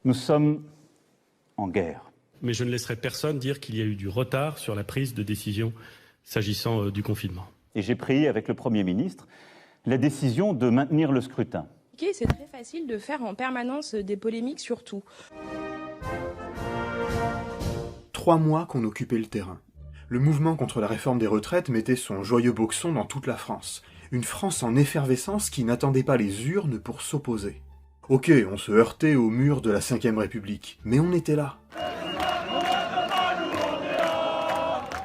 Nous sommes en guerre. Mais je ne laisserai personne dire qu'il y a eu du retard sur la prise de décision s'agissant du confinement. Et j'ai pris avec le Premier ministre la décision de maintenir le scrutin. C'est très facile de faire en permanence des polémiques sur tout. 3 mois qu'on occupait le terrain. Le mouvement contre la réforme des retraites mettait son joyeux boxon dans toute la France. Une France en effervescence qui n'attendait pas les urnes pour s'opposer. Ok, on se heurtait au mur de la Ve République, mais on était là.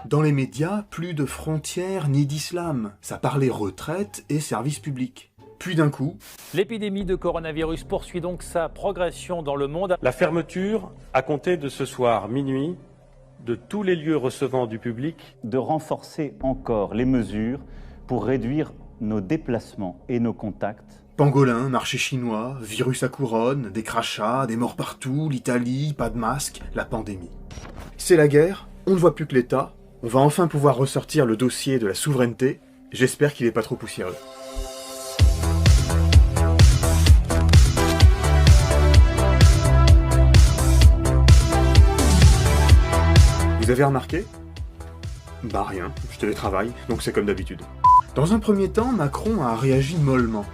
Dans les médias, plus de frontières ni d'islam. Ça parlait retraite et services publics. Puis d'un coup... L'épidémie de coronavirus poursuit donc sa progression dans le monde. La fermeture, à compter de ce soir minuit, de tous les lieux recevant du public. De renforcer encore les mesures pour réduire nos déplacements et nos contacts. Pangolin, marché chinois, virus à couronne, des crachats, des morts partout, l'Italie, pas de masque, la pandémie. C'est la guerre, on ne voit plus que l'État, on va enfin pouvoir ressortir le dossier de la souveraineté, j'espère qu'il n'est pas trop poussiéreux. Vous avez remarqué ? Bah rien, je télétravaille, donc c'est comme d'habitude. Dans un premier temps, Macron a réagi mollement.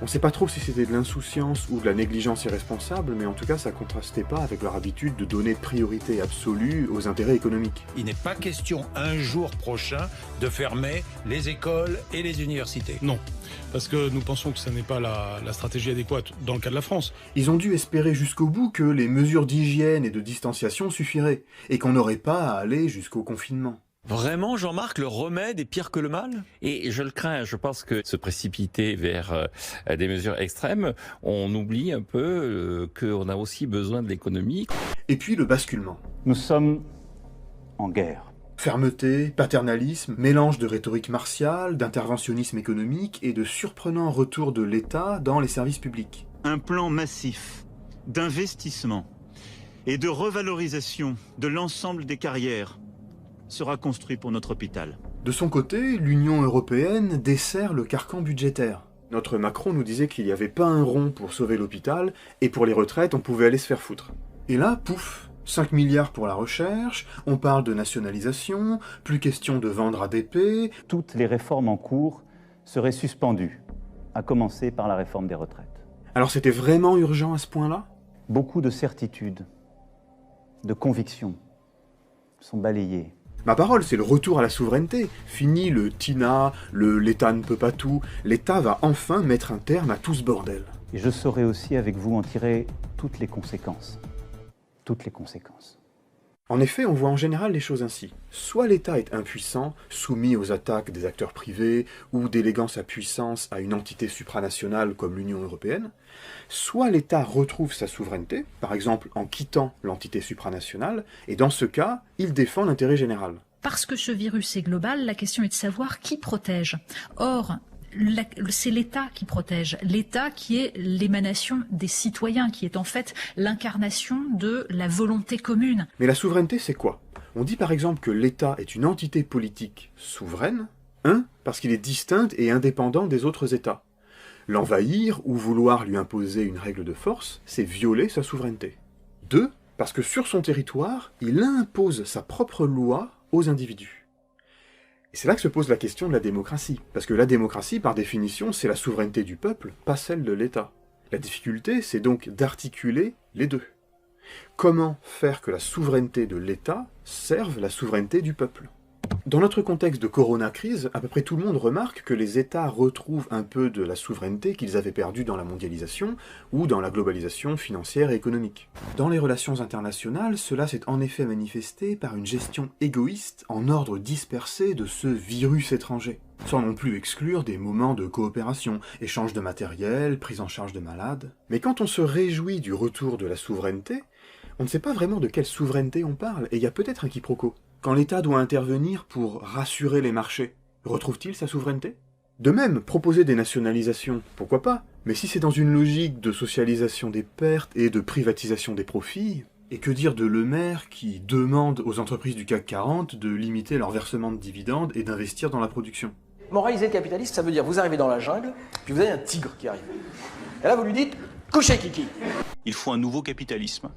On sait pas trop si c'était de l'insouciance ou de la négligence irresponsable, mais en tout cas ça contrastait pas avec leur habitude de donner priorité absolue aux intérêts économiques. Il n'est pas question un jour prochain de fermer les écoles et les universités. Non, parce que nous pensons que ce n'est pas la stratégie adéquate dans le cas de la France. Ils ont dû espérer jusqu'au bout que les mesures d'hygiène et de distanciation suffiraient, et qu'on n'aurait pas à aller jusqu'au confinement. Vraiment, Jean-Marc, le remède est pire que le mal ? Et je le crains, je pense que se précipiter vers des mesures extrêmes, on oublie un peu qu'on a aussi besoin de l'économie. Et puis le basculement. Nous sommes en guerre. Fermeté, paternalisme, mélange de rhétorique martiale, d'interventionnisme économique et de surprenant retour de l'État dans les services publics. Un plan massif d'investissement et de revalorisation de l'ensemble des carrières sera construit pour notre hôpital. De son côté, l'Union européenne dessert le carcan budgétaire. Notre Macron nous disait qu'il n'y avait pas un rond pour sauver l'hôpital, et pour les retraites, on pouvait aller se faire foutre. Et là, pouf, 5 milliards pour la recherche, on parle de nationalisation, plus question de vendre ADP... Toutes les réformes en cours seraient suspendues, à commencer par la réforme des retraites. Alors c'était vraiment urgent à ce point-là ? Beaucoup de certitudes, de convictions sont balayées. Ma parole, c'est le retour à la souveraineté. Fini le TINA, le l'État ne peut pas tout. L'État va enfin mettre un terme à tout ce bordel. Et je saurai aussi avec vous en tirer toutes les conséquences. Toutes les conséquences. En effet, on voit en général les choses ainsi. Soit l'État est impuissant, soumis aux attaques des acteurs privés, ou déléguant sa puissance à une entité supranationale comme l'Union européenne, soit l'État retrouve sa souveraineté, par exemple en quittant l'entité supranationale, et dans ce cas, il défend l'intérêt général. Parce que ce virus est global, la question est de savoir qui protège. Or, c'est l'État qui protège, l'État qui est l'émanation des citoyens, qui est en fait l'incarnation de la volonté commune. Mais la souveraineté, c'est quoi ? On dit par exemple que l'État est une entité politique souveraine, parce qu'il est distinct et indépendant des autres États. L'envahir ou vouloir lui imposer une règle de force, c'est violer sa souveraineté. 2, parce que sur son territoire, il impose sa propre loi aux individus. Et c'est là que se pose la question de la démocratie, parce que la démocratie, par définition, c'est la souveraineté du peuple, pas celle de l'État. La difficulté, c'est donc d'articuler les deux. Comment faire que la souveraineté de l'État serve la souveraineté du peuple ? Dans notre contexte de corona-crise, à peu près tout le monde remarque que les États retrouvent un peu de la souveraineté qu'ils avaient perdue dans la mondialisation ou dans la globalisation financière et économique. Dans les relations internationales, cela s'est en effet manifesté par une gestion égoïste en ordre dispersé de ce virus étranger, sans non plus exclure des moments de coopération, échange de matériel, prise en charge de malades. Mais quand on se réjouit du retour de la souveraineté, on ne sait pas vraiment de quelle souveraineté on parle, et il y a peut-être un quiproquo. Quand l'État doit intervenir pour rassurer les marchés, retrouve-t-il sa souveraineté ? De même, proposer des nationalisations, pourquoi pas ? Mais si c'est dans une logique de socialisation des pertes et de privatisation des profits, et que dire de Le Maire qui demande aux entreprises du CAC 40 de limiter leur versement de dividendes et d'investir dans la production ? Moraliser le capitaliste, ça veut dire vous arrivez dans la jungle, puis vous avez un tigre qui arrive. Et là vous lui dites, Couchez Kiki. Il faut un nouveau capitalisme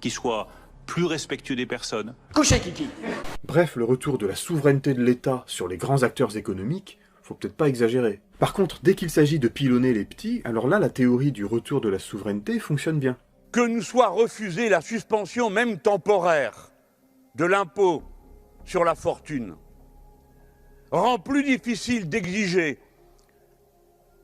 qui soit plus respectueux des personnes. Couchez Kiki. Bref, le retour de la souveraineté de l'État sur les grands acteurs économiques, faut peut-être pas exagérer. Par contre, dès qu'il s'agit de pilonner les petits, alors là, la théorie du retour de la souveraineté fonctionne bien. Que nous soit refusée la suspension, même temporaire, de l'impôt sur la fortune, rend plus difficile d'exiger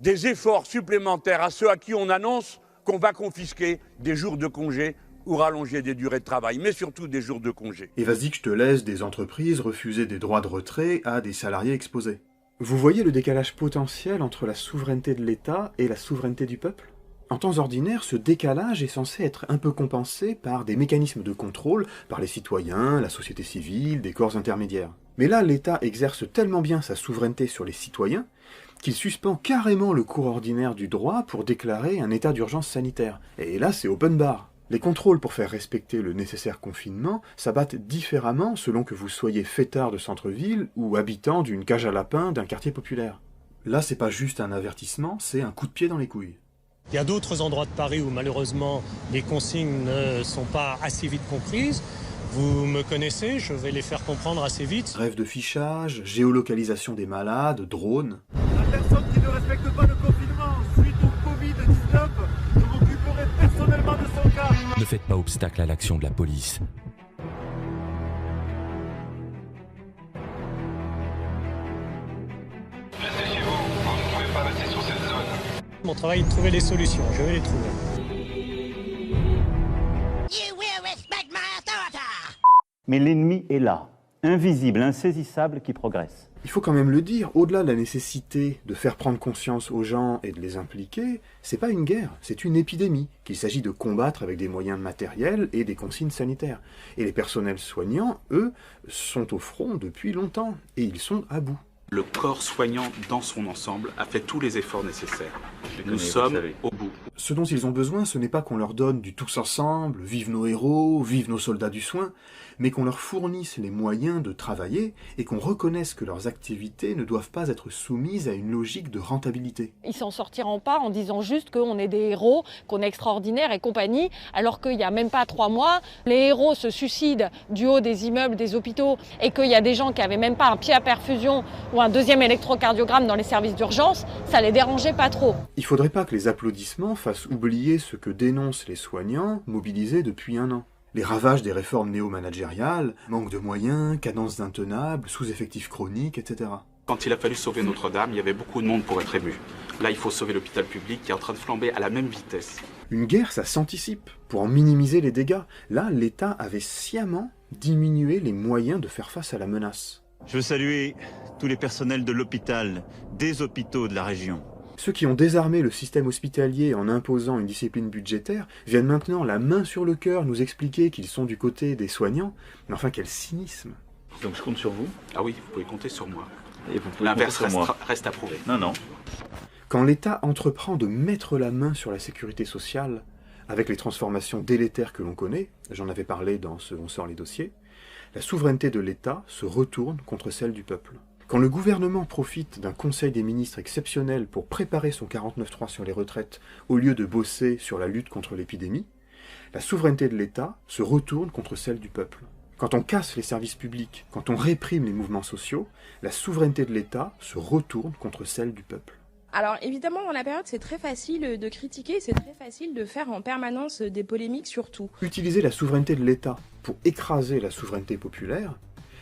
des efforts supplémentaires à ceux à qui on annonce qu'on va confisquer des jours de congé ou rallonger des durées de travail, mais surtout des jours de congé. Et vas-y que je te laisse des entreprises refuser des droits de retrait à des salariés exposés. Vous voyez le décalage potentiel entre la souveraineté de l'État et la souveraineté du peuple ? En temps ordinaire, ce décalage est censé être un peu compensé par des mécanismes de contrôle par les citoyens, la société civile, des corps intermédiaires. Mais là, l'État exerce tellement bien sa souveraineté sur les citoyens qu'il suspend carrément le cours ordinaire du droit pour déclarer un état d'urgence sanitaire. Et là, c'est open bar. Les contrôles pour faire respecter le nécessaire confinement s'abattent différemment selon que vous soyez fêtard de centre-ville ou habitant d'une cage à lapins d'un quartier populaire. Là, c'est pas juste un avertissement, c'est un coup de pied dans les couilles. Il y a d'autres endroits de Paris où malheureusement les consignes ne sont pas assez vite comprises. Vous me connaissez, je vais les faire comprendre assez vite. Rêve de fichage, géolocalisation des malades, drones. La personne qui ne respecte pas le confinement suite au Covid-19, je m'occuperai personnellement de son cas. Ne faites pas obstacle à l'action de la police. Restez chez vous, vous ne pouvez pas rester sur cette zone. Mon travail est de trouver les solutions, je vais les trouver. Mais l'ennemi est là, invisible, insaisissable, qui progresse. Il faut quand même le dire, au-delà de la nécessité de faire prendre conscience aux gens et de les impliquer, c'est pas une guerre, c'est une épidémie qu'il s'agit de combattre avec des moyens matériels et des consignes sanitaires. Et les personnels soignants, eux, sont au front depuis longtemps, et ils sont à bout. Le corps soignant dans son ensemble a fait tous les efforts nécessaires. Nous sommes au bout. Ce dont ils ont besoin, ce n'est pas qu'on leur donne du tous ensemble, vive nos héros, vive nos soldats du soin, mais qu'on leur fournisse les moyens de travailler et qu'on reconnaisse que leurs activités ne doivent pas être soumises à une logique de rentabilité. Ils s'en sortiront pas en disant juste qu'on est des héros, qu'on est extraordinaires et compagnie, alors qu'il n'y a même pas 3 mois, les héros se suicident du haut des immeubles, des hôpitaux, et qu'il y a des gens qui n'avaient même pas un pied à perfusion ou un deuxième électrocardiogramme dans les services d'urgence, ça les dérangeait pas trop. Il faudrait pas que les applaudissements fassent oublier ce que dénoncent les soignants mobilisés depuis 1 an. Les ravages des réformes néo-managériales, manque de moyens, cadences intenables, sous-effectifs chroniques, etc. Quand il a fallu sauver Notre-Dame, il y avait beaucoup de monde pour être ému. Là, il faut sauver l'hôpital public qui est en train de flamber à la même vitesse. Une guerre, ça s'anticipe, pour en minimiser les dégâts. Là, l'État avait sciemment diminué les moyens de faire face à la menace. Je veux saluer tous les personnels de l'hôpital, des hôpitaux de la région. Ceux qui ont désarmé le système hospitalier en imposant une discipline budgétaire viennent maintenant la main sur le cœur nous expliquer qu'ils sont du côté des soignants. Mais enfin, quel cynisme! Donc je compte sur vous. Ah oui, vous pouvez compter sur moi. Et vous pouvez L'inverse compter sur moi. reste à prouver. Non. Quand l'État entreprend de mettre la main sur la sécurité sociale, avec les transformations délétères que l'on connaît, j'en avais parlé dans ce On sort les dossiers, la souveraineté de l'État se retourne contre celle du peuple. Quand le gouvernement profite d'un conseil des ministres exceptionnel pour préparer son 49.3 sur les retraites au lieu de bosser sur la lutte contre l'épidémie, la souveraineté de l'État se retourne contre celle du peuple. Quand on casse les services publics, quand on réprime les mouvements sociaux, la souveraineté de l'État se retourne contre celle du peuple. Alors évidemment, dans la période, c'est très facile de critiquer, c'est très facile de faire en permanence des polémiques sur tout. Utiliser la souveraineté de l'État pour écraser la souveraineté populaire,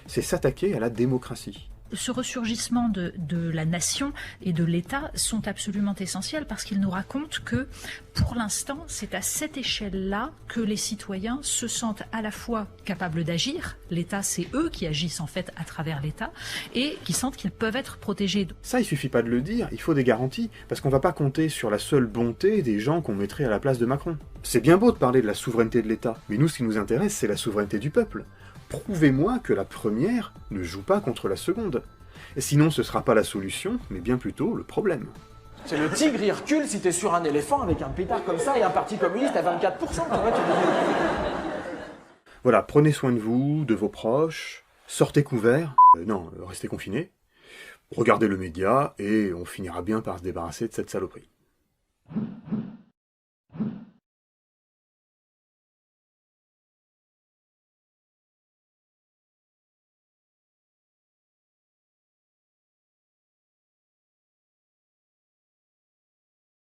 c'est s'attaquer à la démocratie. Ce ressurgissement de la nation et de l'État sont absolument essentiels parce qu'ils nous racontent que, pour l'instant, c'est à cette échelle-là que les citoyens se sentent à la fois capables d'agir, l'État c'est eux qui agissent en fait à travers l'État, et qui sentent qu'ils peuvent être protégés. Ça, il suffit pas de le dire, il faut des garanties, parce qu'on va pas compter sur la seule bonté des gens qu'on mettrait à la place de Macron. C'est bien beau de parler de la souveraineté de l'État, mais nous, ce qui nous intéresse, c'est la souveraineté du peuple. Prouvez-moi que la première ne joue pas contre la seconde. Et sinon, ce sera pas la solution, mais bien plutôt le problème. C'est le tigre, il recule si t'es sur un éléphant avec un pétard comme ça et un parti communiste à 24%. Voilà, prenez soin de vous, de vos proches, sortez couverts, restez confinés, regardez le média et on finira bien par se débarrasser de cette saloperie.